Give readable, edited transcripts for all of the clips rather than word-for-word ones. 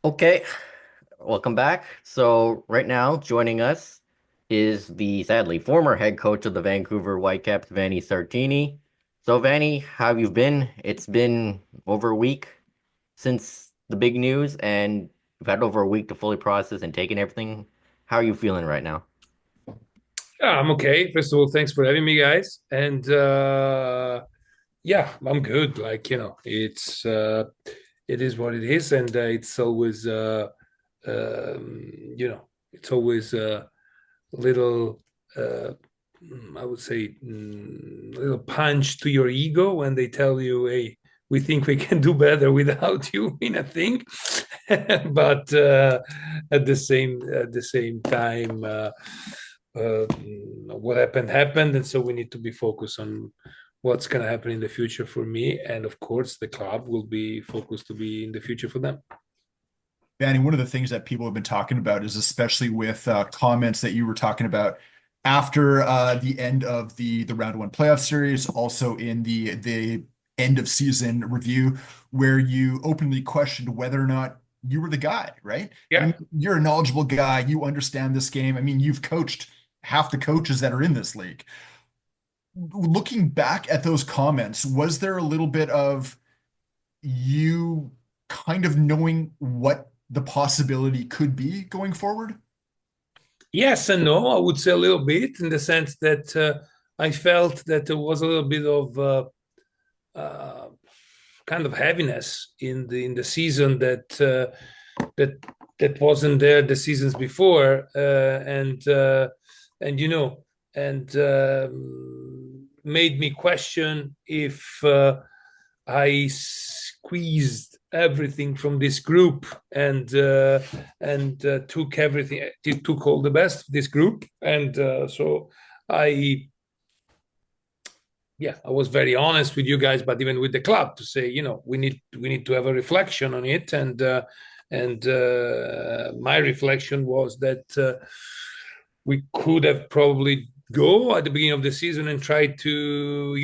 Okay, welcome back. So right now, joining us is the sadly former head coach of the Vancouver Whitecaps, Vanni Sartini. So Vanni, how have you been? It's been over a week since the big news, and you've had over a week to fully process and take in everything. How are you feeling right now? Yeah, I'm okay. First of all, thanks for having me, guys. And yeah, I'm good. It is what it is, and it's always it's always a little uh, I would say little punch to your ego when they tell you, "Hey, we think we can do better without you," in a thing. But at the same time. Uh, what happened, and so we need to be focused on what's going to happen in the future for me, and of course the club will be focused to be in the future for them. Vanny, one of the things that people have been talking about is especially with comments that you were talking about after the end of the round one playoff series, also in the end of season review, where you openly questioned whether or not you were the guy, right? I Yeah. mean, you're a knowledgeable guy, you understand this game. I mean, you've coached half the coaches that are in this league. Looking back at those comments, was there a little bit of you kind of knowing what the possibility could be going forward? Yes and no, I would say a little bit, in the sense that I felt that there was a little bit of uh, kind of heaviness in the season that that wasn't there the seasons before, and and made me question if I squeezed everything from this group and took everything, took all the best of this group, and so I I was very honest with you guys, but even with the club, to say, we need to have a reflection on it, and my reflection was that we could have probably go at the beginning of the season and try to,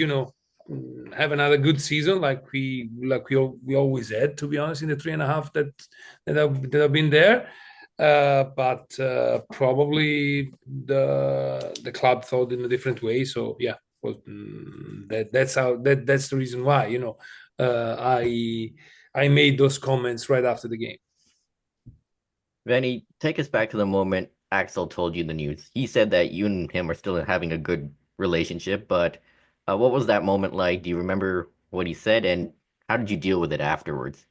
have another good season like we always had, to be honest, in the 3.5 that have been there. But probably the club thought in a different way. So yeah, well, that's the reason why, I made those comments right after the game. Vanni, take us back to the moment Axel told you the news. He said that you and him are still having a good relationship, but what was that moment like? Do you remember what he said, and how did you deal with it afterwards?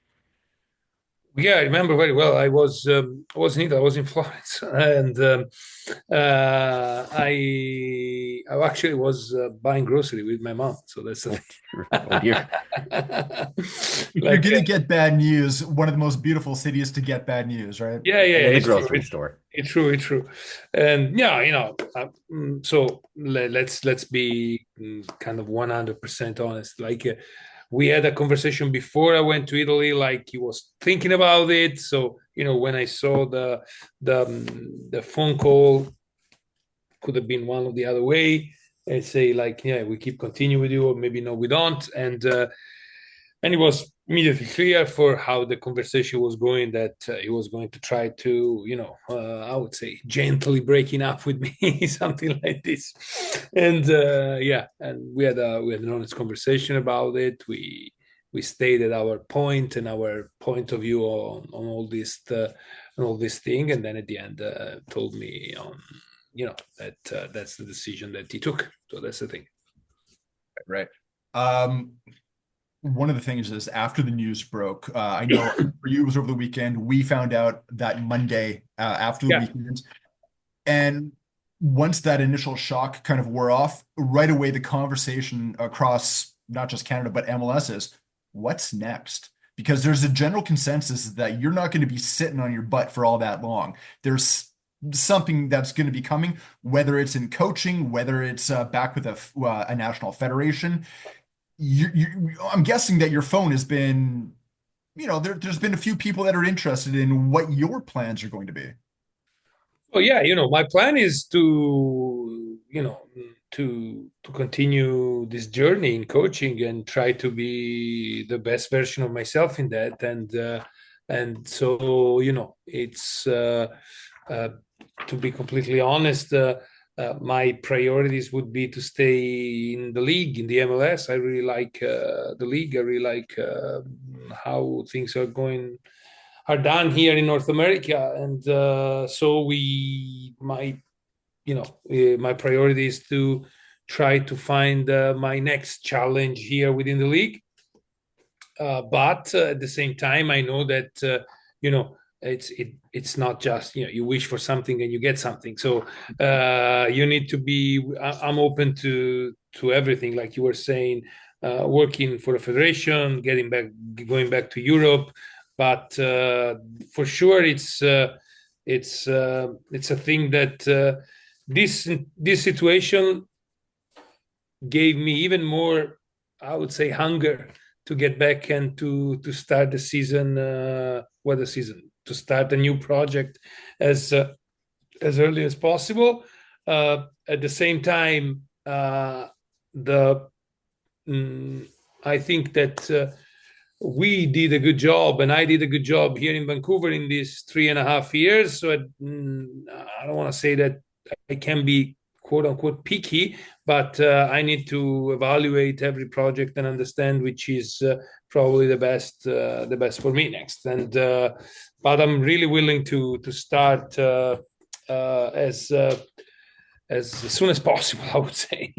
Yeah, I remember very well. I wasn't either. I was in Florence, and I actually was buying grocery with my mom. So that's the Oh dear. Oh dear. thing. If you're Like, gonna get bad news, one of the most beautiful cities to get bad news, right? yeah, yeah, In the it's true. grocery store. It's true. And yeah, so let's be kind of 100% honest. Like, we had a conversation before I went to Italy. Like, he was thinking about it. So, when I saw the phone call, could have been one or the other way. I say, like, yeah, we keep continuing with you, or maybe no, we don't. And it was immediately clear for how the conversation was going that he was going to try to, I would say, gently breaking up with me, something like this. And yeah, and we had an honest conversation about it. We stated our point and our point of view on all this thing, and then at the end told me that that's the decision that he took. So that's the thing. Right. Um, One of the things is after the news broke, I know for you it was over the weekend. We found out that Monday after the Yeah. weekend, and once that initial shock kind of wore off, right away the conversation across not just Canada but MLS is what's next? Because there's a general consensus that you're not going to be sitting on your butt for all that long. There's something that's going to be coming, whether it's in coaching, whether it's back with a national federation. I'm guessing that your phone has been, there's been a few people that are interested in what your plans are going to be. Oh yeah, my plan is to continue this journey in coaching and try to be the best version of myself in that. And And so, it's to be completely honest, my priorities would be to stay in the league, in the MLS. I really like the league. I really like how things are done here in North America, and so my priority is to try to find my next challenge here within the league. But at the same time, I know that it's not just you wish for something and you get something. So you need to be. I'm open to everything, like you were saying, working for a federation, going back to Europe. But for sure, it's a thing that this situation gave me even more, I would say, hunger to get back and to start the season, to start a new project as early as possible. At the same time, the I think that we did a good job, and I did a good job here in Vancouver in these 3.5 years. So I don't want to say that I can be quote unquote picky, but I need to evaluate every project and understand which is probably the best for me next. And but I'm really willing to start as soon as possible, I would say.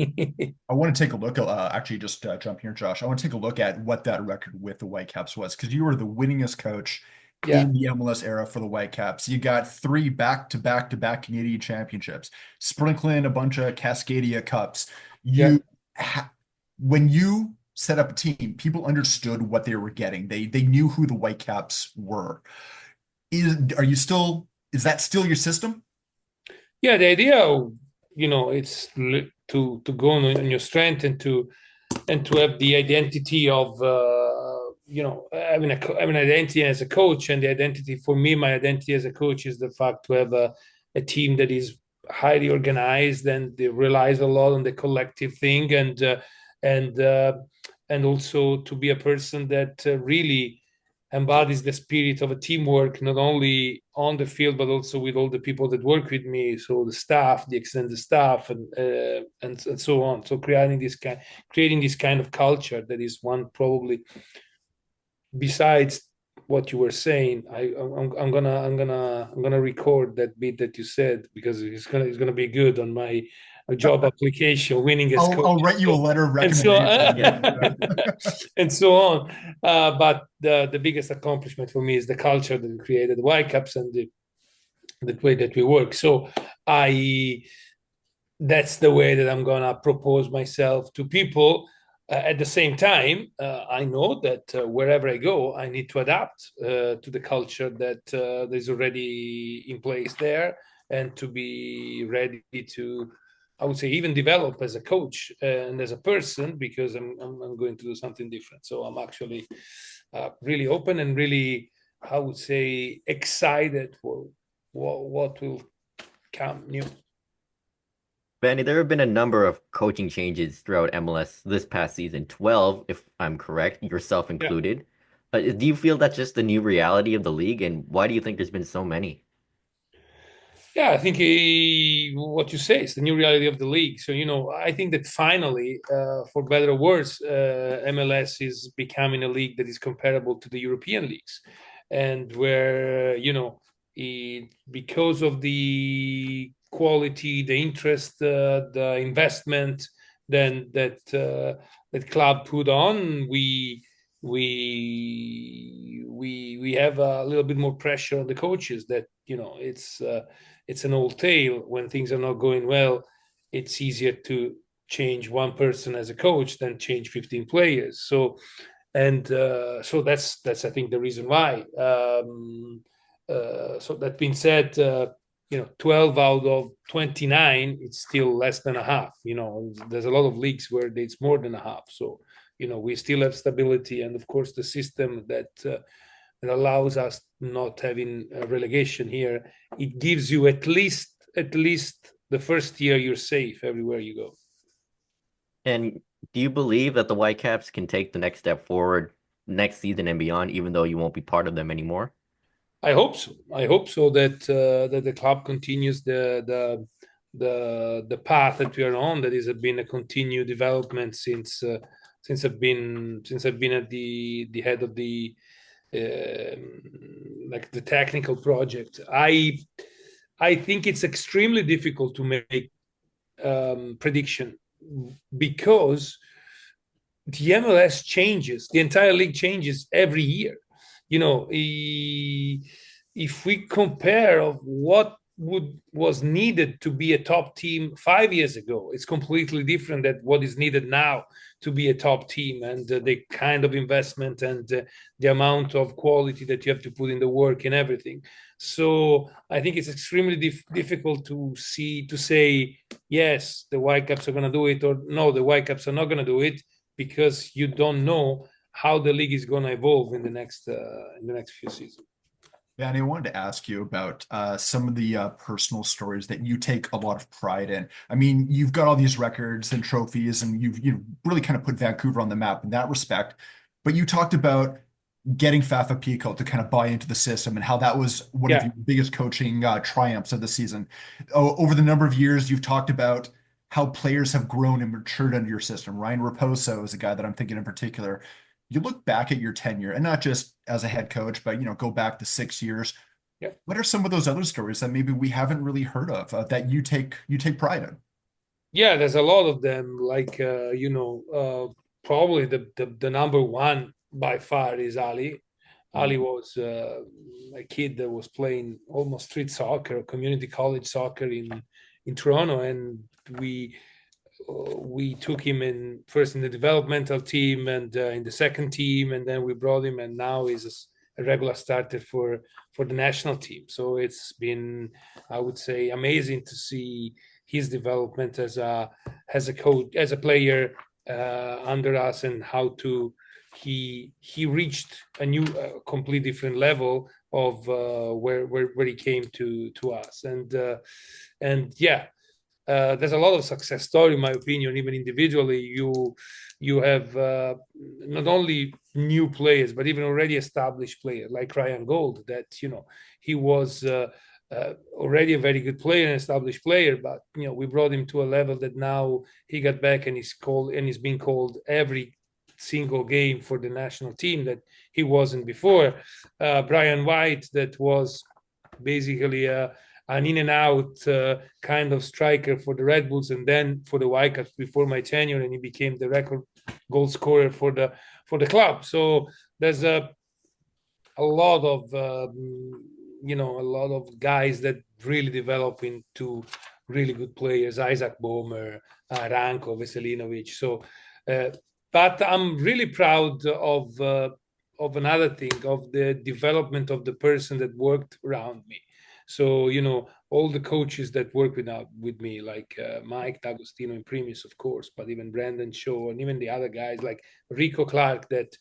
I want to take a look at actually just jump here, Josh. I want to take a look at what that record with the Whitecaps was because you were the winningest coach Yeah, in the MLS era for the Whitecaps. You got three back-to-back Canadian championships, sprinkling a bunch of Cascadia Cups. yeah. You, when you set up a team, people understood what they were getting. They knew who the Whitecaps were. Is that still your system? Yeah, the idea, it's to go on your strength and to have the identity of having an identity as a coach. And the identity for me, my identity as a coach is the fact to have a team that is highly organized and they relies a lot on the collective thing, and and also to be a person that really embodies the spirit of a teamwork, not only on the field but also with all the people that work with me, so the staff, the extended staff, and so on. So creating this kind of culture that is one probably, besides what you were saying. I'm gonna record that bit that you said, because it's gonna be good on my job application, winning as I'll coach. write you a letter of And so recommendation. and so on. But the biggest accomplishment for me is the culture that we created, the Whitecaps, and the way that we work. So I that's the way that I'm gonna propose myself to people. At the same time, I know that wherever I go, I need to adapt to the culture that is already in place there, and to be ready to, I would say, even develop as a coach and as a person, because I'm going to do something different. So I'm actually really open and really, I would say, excited for what will come new. Vanny, there have been a number of coaching changes throughout MLS this past season, 12, if I'm correct, yourself Yeah. included. Do you feel that's just the new reality of the league, and why do you think there's been so many? Yeah, I think what you say is the new reality of the league. So, I think that finally, for better or worse, MLS is becoming a league that is comparable to the European leagues, and where, because of the quality, the interest, the investment, then that club put on, we have a little bit more pressure on the coaches. That it's an old tale. When things are not going well, it's easier to change one person as a coach than change 15 players. So, and so that's I think the reason why. So that being said, 12 out of 29, it's still less than a half. There's a lot of leagues where it's more than a half. So, we still have stability, and of course the system that allows us not having a relegation here. It gives you at least the first year you're safe everywhere you go. And do you believe that the Whitecaps can take the next step forward next season and beyond, even though you won't be part of them anymore? I hope so. I hope so that that the club continues the path that we are on. That has been a continued development since I've been at the head of the like the technical project. I think it's extremely difficult to make prediction because the MLS changes, the entire league changes every year. You know, if we compare of what was needed to be a top team 5 years ago, it's completely different than what is needed now to be a top team, and the kind of investment and the amount of quality that you have to put in the work and everything. So I think it's extremely difficult to say yes, the Whitecaps are going to do it, or no, the Whitecaps are not going to do it, because you don't know how the league is going to evolve in the next few seasons. Yeah, and I wanted to ask you about some of the personal stories that you take a lot of pride in. I mean, you've got all these records and trophies, and you've really kind of put Vancouver on the map in that respect. But you talked about getting Fafa Pico to kind of buy into the system and how that was one of Yeah, your biggest coaching triumphs of the season. Over the number of years, you've talked about how players have grown and matured under your system. Ryan Raposo is a guy that I'm thinking in particular. You look back at your tenure, and not just as a head coach, but go back to 6 years. yeah. What are some of those other stories that maybe we haven't really heard of that you take pride in? Yeah, there's a lot of them. Like probably the number one by far is Ali. Ali was a kid that was playing almost street soccer, community college soccer in Toronto, and we we took him in first in the developmental team and in the second team, and then we brought him, and now he's a regular starter for the national team. So it's been, I would say, amazing to see his development as a coach, as a player under us, and how to he reached a new, complete different level of where he came to us, and yeah, there's a lot of success story, in my opinion. Even individually, you have not only new players, but even already established players like Ryan Gold. That he was already a very good player, an established player, but we brought him to a level that now he got back and he's being called every single game for the national team that he wasn't before. Brian White, that was basically an in and out kind of striker for the Red Bulls and then for the Whitecaps before my tenure, and he became the record goal scorer for the club. So there's a lot of a lot of guys that really develop into really good players. Isaac Bomer, Ranko Veselinovic. So, but I'm really proud of another thing, of the development of the person that worked around me. So all the coaches that work with me, like Mike D'Agostino in Primis, of course, but even Brandon Shaw and even the other guys like Rico Clark, that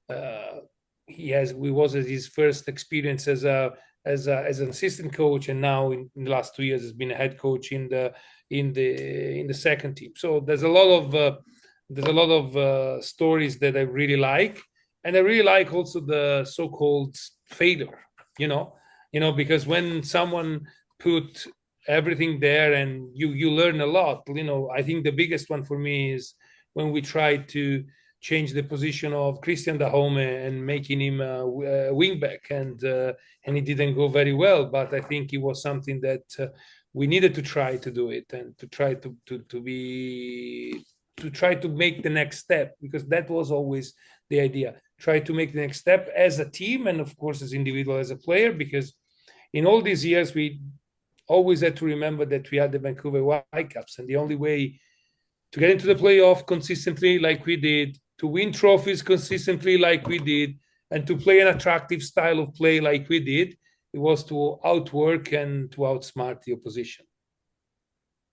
uh, we was his first experience as an assistant coach, and now in the last 2 years has been a head coach in the second team. So there's a lot of stories that I really like, and I really like also the so-called failure. You know, because when someone put everything there and you learn a lot. I think the biggest one for me is when we tried to change the position of Christian Dahome and making him a wingback, and it didn't go very well. But I think it was something that we needed to try to do it, and to try to try to make the next step, because that was always the idea. Try to make the next step as a team, and of course as individual, as a player, because in all these years we always had to remember that we had the Vancouver Whitecaps, and the only way to get into the playoff consistently like we did, to win trophies consistently like we did, and to play an attractive style of play like we did, it was to outwork and to outsmart the opposition.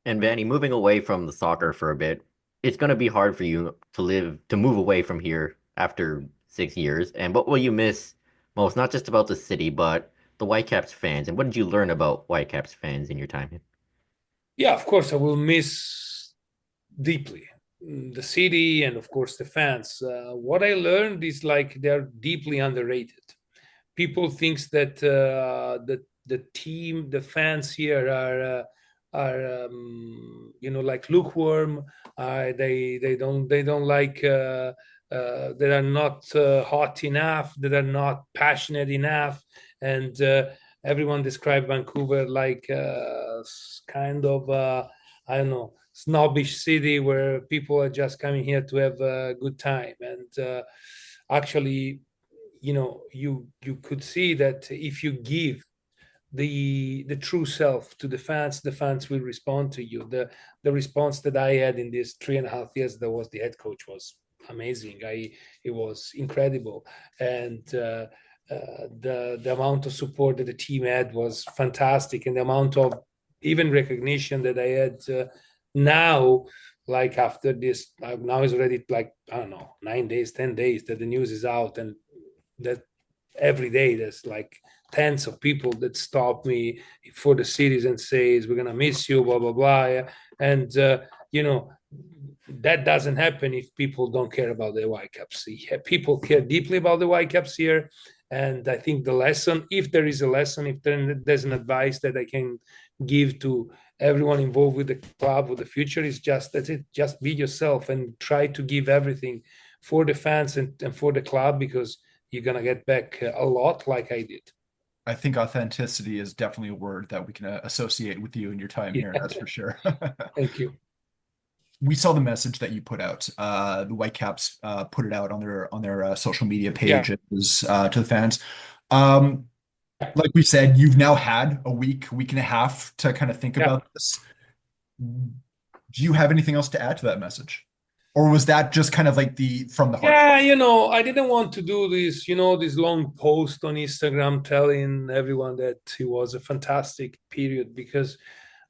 And Vanny, moving away from the soccer for a bit, it's going to be hard for you to move away from here after 6 years. And what will you miss most, not just about the city, but the Whitecaps fans? And what did you learn about Whitecaps fans in your time here? Yeah, of course, I will miss deeply the city and of course the fans. What I learned is like they're deeply underrated. people thinks that the team, the fans here are like lukewarm. They don't like. That are not hot enough, that are not passionate enough, and everyone described Vancouver like kind of I don't know, snobbish city where people are just coming here to have a good time. And actually, you could see that if you give the true self to the fans will respond to you. The response that I had in these 3.5 years that was the head coach was amazing. It was incredible. And the amount of support that the team had was fantastic, and the amount of even recognition that I had now, like after this, now is already like, I don't know, 9 days, 10 days that the news is out, and that every day there's like tens of people that stop me for the cities and says we're gonna miss you, blah blah blah. And that doesn't happen if people don't care about the Whitecaps. People care deeply about the Whitecaps here, and I think the lesson, if there is a lesson, if there's an advice that I can give to everyone involved with the club, with the future, is just that it just be yourself and try to give everything for the fans and for the club, because you're gonna get back a lot, like I did. I think authenticity is definitely a word that we can associate with you and your time here. Yeah, That's for sure. thank you. We saw the message that you put out. The Whitecaps put it out on their social media Yeah, pages to the fans. Um, like we said, you've now had a week and a half to kind of think yeah. about this. Do you have anything else to add to that message? Or was that just kind of like the from the heart? Yeah, I didn't want to do this long post on Instagram telling everyone that it was a fantastic period, because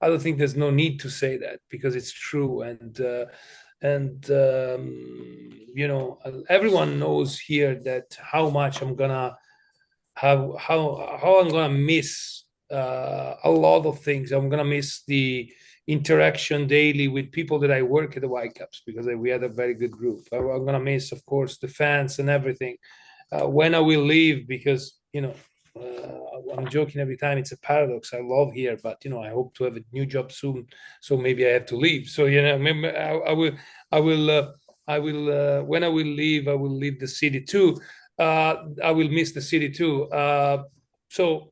I don't think there's no need to say that, because it's true. And everyone knows here that how much I'm gonna how I'm gonna miss a lot of things. I'm gonna miss the interaction daily with people that I work at the Whitecaps, because we had a very good group. I'm gonna miss, of course, the fans and everything. When I will leave, because I'm joking every time. It's a paradox. I love here, but I hope to have a new job soon. So maybe I have to leave. So maybe I will, when I will leave, I will leave the city too. I will miss the city too. So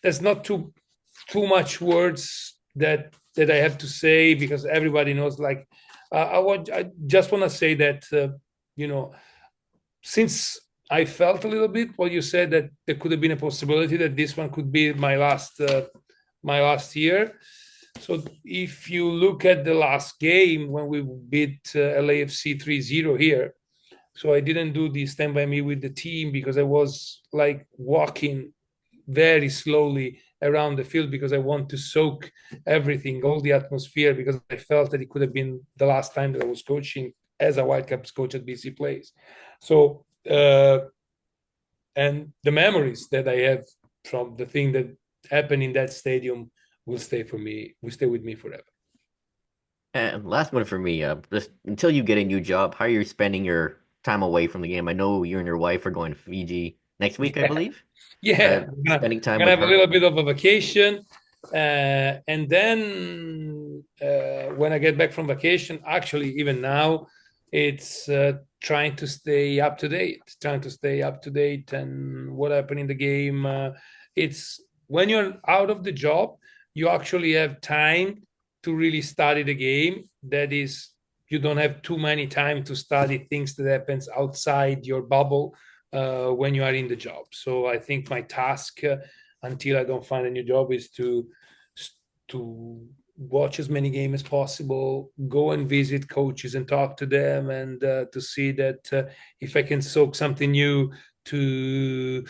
there's not too much words that I have to say, because everybody knows. Like I just want to say that since I felt a little bit what you said, that there could have been a possibility that this one could be my last year. So if you look at the last game when we beat LAFC 3-0 here, so I didn't do the stand by me with the team, because I was like walking very slowly around the field, because I want to soak everything, all the atmosphere, because I felt that it could have been the last time that I was coaching as a Whitecaps coach at BC Place. So and the memories that I have from the thing that happened in that stadium will stay with me forever. And last one for me, just until you get a new job, how are you spending your time away from the game? I know you and your wife are going to Fiji next week, I Yeah, believe. yeah. Spending I'm time gonna with have a her. little bit of a vacation, and then when I get back from vacation, actually, even now, it's trying to stay up to date, and what happened in the game. It's when you're out of the job, you actually have time to really study the game. That is, you don't have too many time to study things that happens outside your bubble when you are in the job. So I think my task, until I don't find a new job, is to watch as many games as possible, go and visit coaches and talk to them, and to see that if I can soak something new, to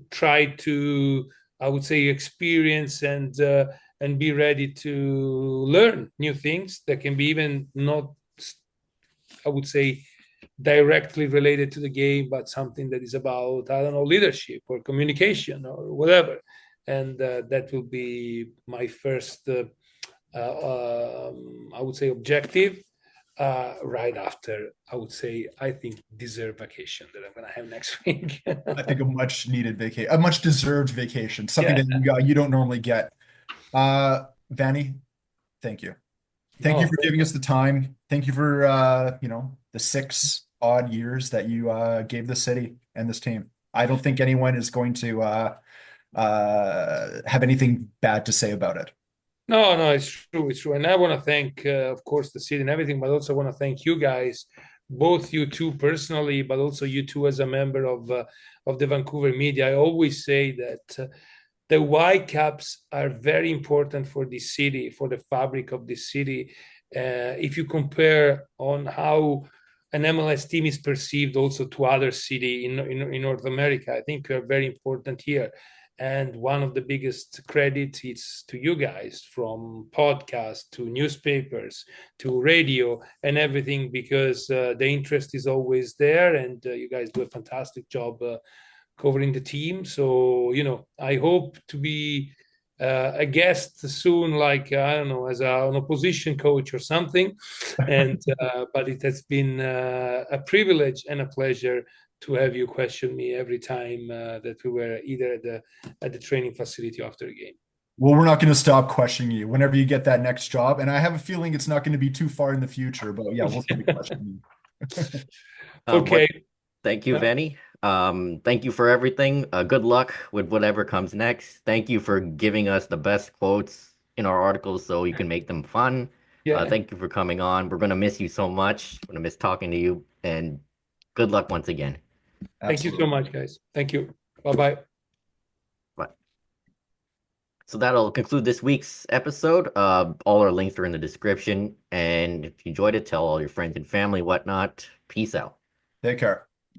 try to, I would say, experience and be ready to learn new things that can be even not, I would say, directly related to the game, but something that is about, I don't know, leadership or communication or whatever. And that will be my first, I would say, objective. right after, I would say, I think, deserved vacation that I'm going to have next week. I think a much needed vacation, a much deserved vacation, something Yeah. that you don't normally get. Vanni, thank you. Thank you No, for giving us the time. Thank you for the 6 odd years that you gave the city and this team. I don't think anyone is going to have anything bad to say about it. no, it's true. It's true. And I want to thank, of course, the city and everything, but also want to thank you guys, both you two personally, but also you two as a member of the Vancouver media. I always say that the Whitecaps are very important for this city, for the fabric of this city. If you compare on how an MLS team is perceived also to other city in North America, I think we are very important here. And one of the biggest credits is to you guys, from podcasts to newspapers to radio and everything, because the interest is always there, and you guys do a fantastic job covering the team. So, I hope to be a guest soon, like, I don't know, as an opposition coach or something. And but it has been a privilege and a pleasure to have you question me every time that we were either at the training facility after a game. Well, we're not going to stop questioning you whenever you get that next job, and I have a feeling it's not going to be too far in the future. But yeah, we'll still be questioning you. Okay. Thank you, Vanni. Thank you for everything. Good luck with whatever comes next. Thank you for giving us the best quotes in our articles so you can make them fun. Yeah. Thank you for coming on. We're gonna miss you so much. We're gonna miss talking to you, and good luck once again. Thank you so much, guys. Thank you. Bye-bye. Bye. So that'll conclude this week's episode. All our links are in the description, and if you enjoyed it, tell all your friends and family, whatnot. Peace out. Take care.